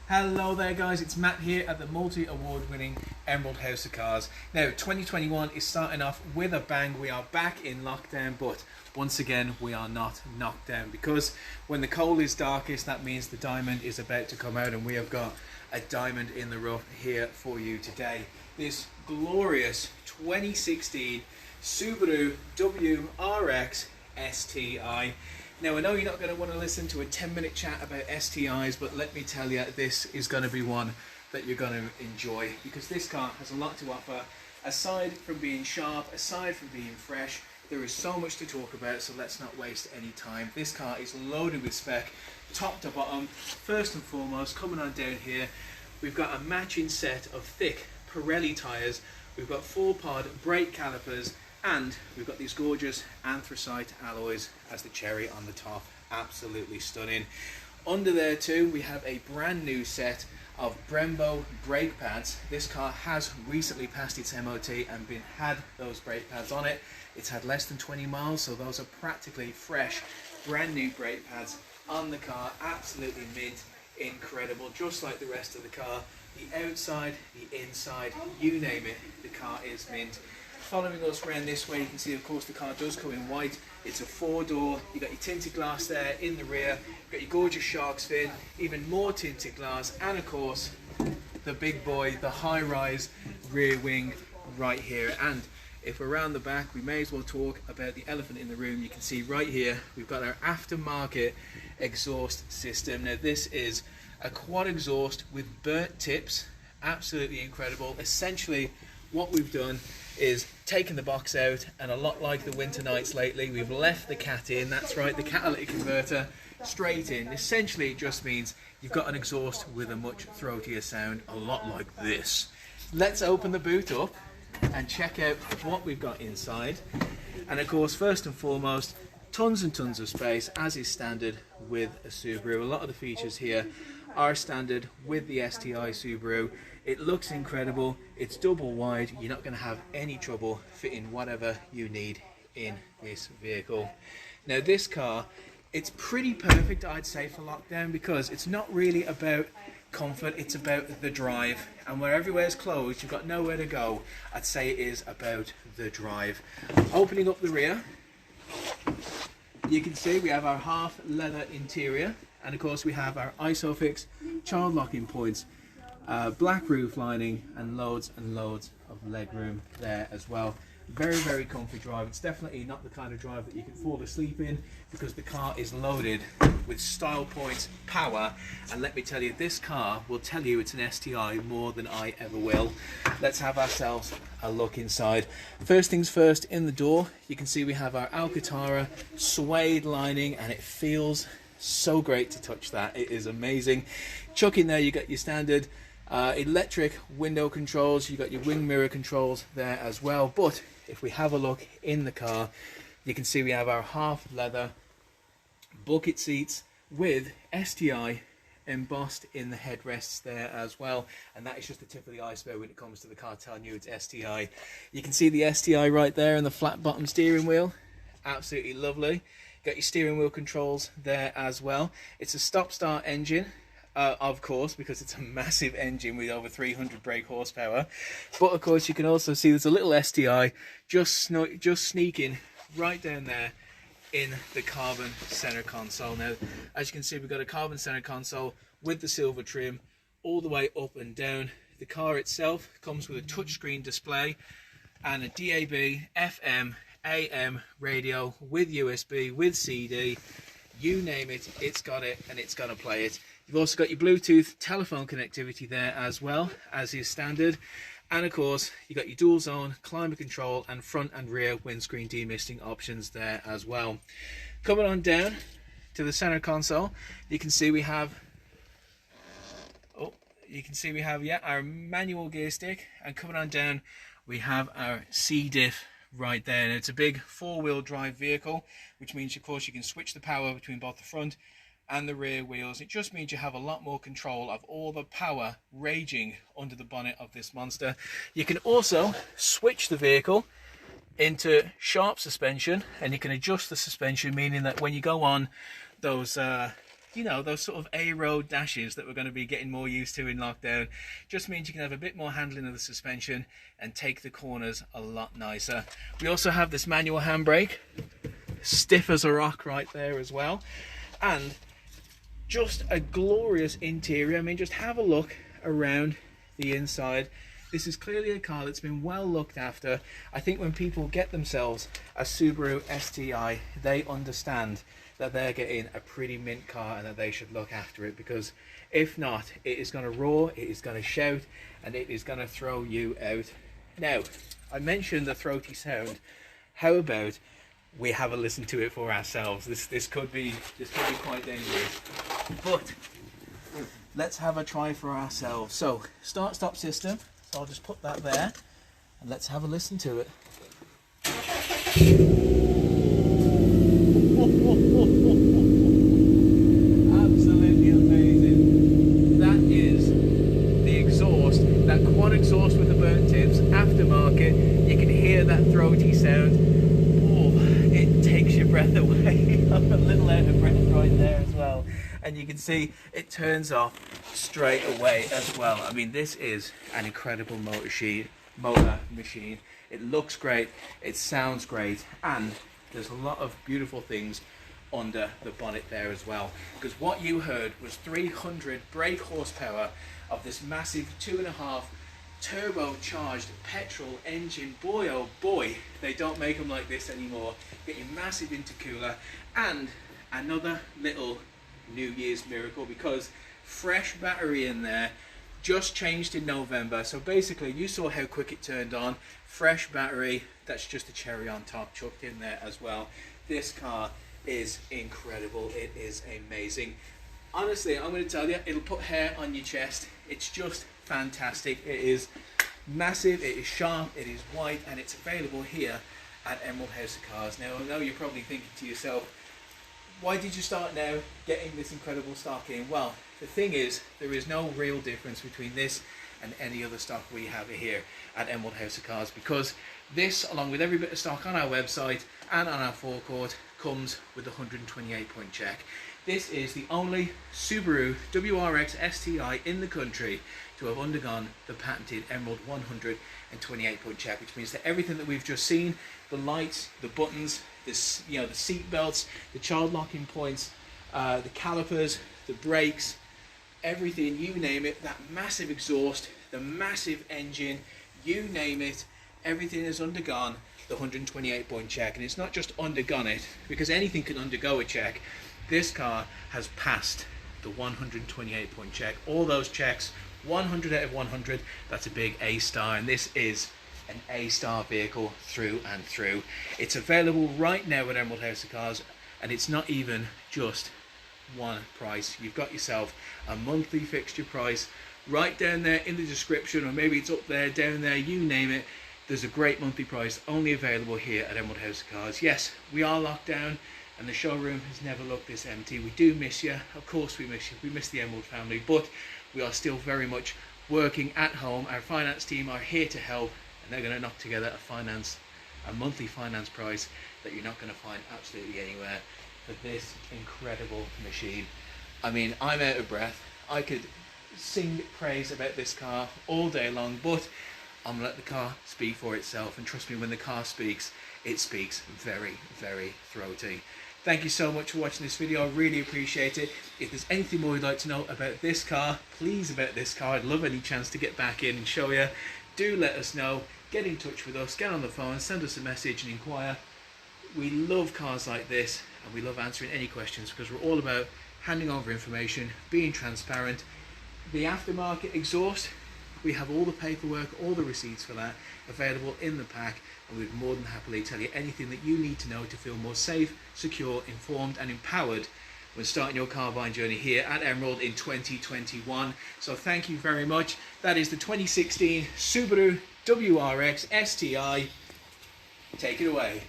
Hello there guys, it's Matt here at the multi-award winning Emerald House of Cars. Now 2021 is starting off with a bang. We are back in lockdown, but once again we are not knocked down, because when the coal is darkest, that means the diamond is about to come out, and we have got a diamond in the rough here for you today. This glorious 2016 Subaru WRX STI. Now, I know you're not going to want to listen to a 10-minute chat about STIs, but let me tell you, this is going to be one that you're going to enjoy, because this car has a lot to offer. Aside from being sharp, aside from being fresh, there is so much to talk about, so let's not waste any time. This car is loaded with spec, top to bottom. First and foremost, coming on down here, we've got a matching set of thick Pirelli tyres. We've got 4-pod brake calipers, and we've got these gorgeous anthracite alloys as the cherry on the top. Absolutely stunning. Under there too, we have a brand new set of Brembo brake pads. This car has recently passed its MOT and had those brake pads on it. It's had less than 20 miles, so those are practically fresh, brand new brake pads on the car. Absolutely mint, incredible, just like the rest of the car. The outside, the inside, you name it, the car is mint. Following us around this way, you can see, of course, the car does come in white. It's a 4-door. You've got your tinted glass there in the rear. You've got your gorgeous shark's fin, even more tinted glass, and of course, the big boy, the high-rise rear wing right here. And if we're around the back, we may as well talk about the elephant in the room. You can see right here, we've got our aftermarket exhaust system. Now, this is a quad exhaust with burnt tips. Absolutely incredible. Essentially, what we've done is taken the box out, and a lot like the winter nights lately, we've left the cat in. That's right, the catalytic converter straight in. Essentially, it just means you've got an exhaust with a much throatier sound, a lot like this. Let's open the boot up and check out what we've got inside. And of course, first and foremost, tons and tons of space, as is standard with a Subaru. A lot of the features here are standard with the STI Subaru. It looks incredible. It's double wide. You're not going to have any trouble fitting whatever you need in this vehicle. Now, this car, it's pretty perfect, I'd say, for lockdown, because it's not really about comfort, it's about the drive. And where everywhere's closed, you've got nowhere to go, I'd say it is about the drive. Opening up the rear, you can see we have our half leather interior, and of course we have our Isofix child locking points, black roof lining, and loads of leg room there as well. Very, very comfy drive. It's definitely not the kind of drive that you can fall asleep in, because the car is loaded with style points, power, and let me tell you, this car will tell you it's an STI more than I ever will. Let's have ourselves a look inside. First things first, in the door, you can see we have our Alcantara suede lining, and it feels so great to touch that. It is amazing. Chuck in there, you got your standard electric window controls. You got your wing mirror controls there as well. But if we have a look in the car, you can see we have our half leather bucket seats with STI embossed in the headrests there as well, and that is just the tip of the iceberg when it comes to the car telling you it's STI. You can see the STI right there in the flat bottom steering wheel. Absolutely lovely. Got your steering wheel controls there as well. It's a stop-start engine, of course, because it's a massive engine with over 300 brake horsepower. But of course, you can also see there's a little STI just sneaking right down there in the carbon center console. Now, as you can see, we've got a carbon center console with the silver trim all the way up and down. The car itself comes with a touchscreen display and a DAB, FM, AM radio with USB, with CD, you name it, it's got it, and it's going to play it. You've also got your Bluetooth telephone connectivity there as well, as is standard. And of course, you've got your dual zone climate control and front and rear windscreen demisting options there as well. Coming on down to the center console, you can see we have our manual gear stick, and coming on down we have our C-Diff right there. And it's a big 4-wheel drive vehicle, which means of course you can switch the power between both the front and the rear wheels. It just means you have a lot more control of all the power raging under the bonnet of this monster. You can also switch the vehicle into sharp suspension, and you can adjust the suspension, meaning that when you go on those you know, those sort of A-road dashes that we're going to be getting more used to in lockdown. Just means you can have a bit more handling of the suspension and take the corners a lot nicer. We also have this manual handbrake, stiff as a rock right there as well, and just a glorious interior. I mean, just have a look around the inside. This is clearly a car that's been well looked after. I think when people get themselves a Subaru STI, they understand that they're getting a pretty mint car and that they should look after it, because if not, it is going to roar, it is going to shout, and it is going to throw you out. Now, I mentioned the throaty sound. How about we have a listen to it for ourselves? This could be quite dangerous, but let's have a try for ourselves. So, start-stop system. So I'll just put that there, and let's have a listen to it. Absolutely amazing. That is the exhaust, that quad exhaust with the burnt tips, aftermarket. You can hear that throaty sound. Oh, it takes your breath away. I'm a little out of breath right there as well. And you can see it turns off straight away as well. I mean, this is an incredible motor machine. It looks great, it sounds great, and there's a lot of beautiful things under the bonnet there as well. Because what you heard was 300 brake horsepower of this massive 2.5 turbocharged petrol engine. Boy oh boy, they don't make them like this anymore. Get your massive intercooler, and another little New Year's miracle, because fresh battery in there, just changed in November. So basically, you saw how quick it turned on. Fresh battery, that's just a cherry on top chucked in there as well. This car is incredible. It is amazing. Honestly, I'm going to tell you, it'll put hair on your chest. It's just fantastic. It is massive, it is sharp, it is white, and it's available here at Emerald House of Cars. Now, I know you're probably thinking to yourself, why did you start now getting this incredible stock in? Well, the thing is, there is no real difference between this and any other stock we have here at Emerald House of Cars, because this, along with every bit of stock on our website and on our forecourt, comes with a 128 point check. This is the only Subaru WRX STI in the country to have undergone the patented Emerald 128 point check, which means that everything that we've just seen, the lights, the buttons, this, you know, the seat belts, the child locking points, the calipers, the brakes, everything, you name it, that massive exhaust, the massive engine, you name it, everything has undergone the 128 point check. And it's not just undergone it, because anything can undergo a check. This car has passed the 128 point check. All those checks, 100 out of 100, that's a big A star, and this is an A-star vehicle through and through. It's available right now at Emerald House of Cars, and it's not even just one price. You've got yourself a monthly fixture price right down there in the description, or maybe it's up there, down there, you name it. There's a great monthly price only available here at Emerald House of Cars. Yes, we are locked down, and the showroom has never looked this empty. We do miss you. Of course we miss you. We miss the Emerald family, but we are still very much working at home. Our finance team are here to help, and they're going to knock together a monthly finance price that you're not going to find absolutely anywhere for this incredible machine. I mean, I'm out of breath. I could sing praise about this car all day long, but I'm going to let the car speak for itself. And trust me, when the car speaks, it speaks very, very throaty. Thank you so much for watching this video. I really appreciate it. If there's anything more you'd like to know about this car, please, about this car, I'd love any chance to get back in and show you. Do let us know. Get in touch with us, get on the phone, send us a message and inquire. We love cars like this, and we love answering any questions, because we're all about handing over information, being transparent. The aftermarket exhaust, we have all the paperwork, all the receipts for that available in the pack, and we'd more than happily tell you anything that you need to know to feel more safe, secure, informed and empowered when starting your car buying journey here at Emerald in 2021. So thank you very much. That is the 2016 Subaru WRX STI. Take it away.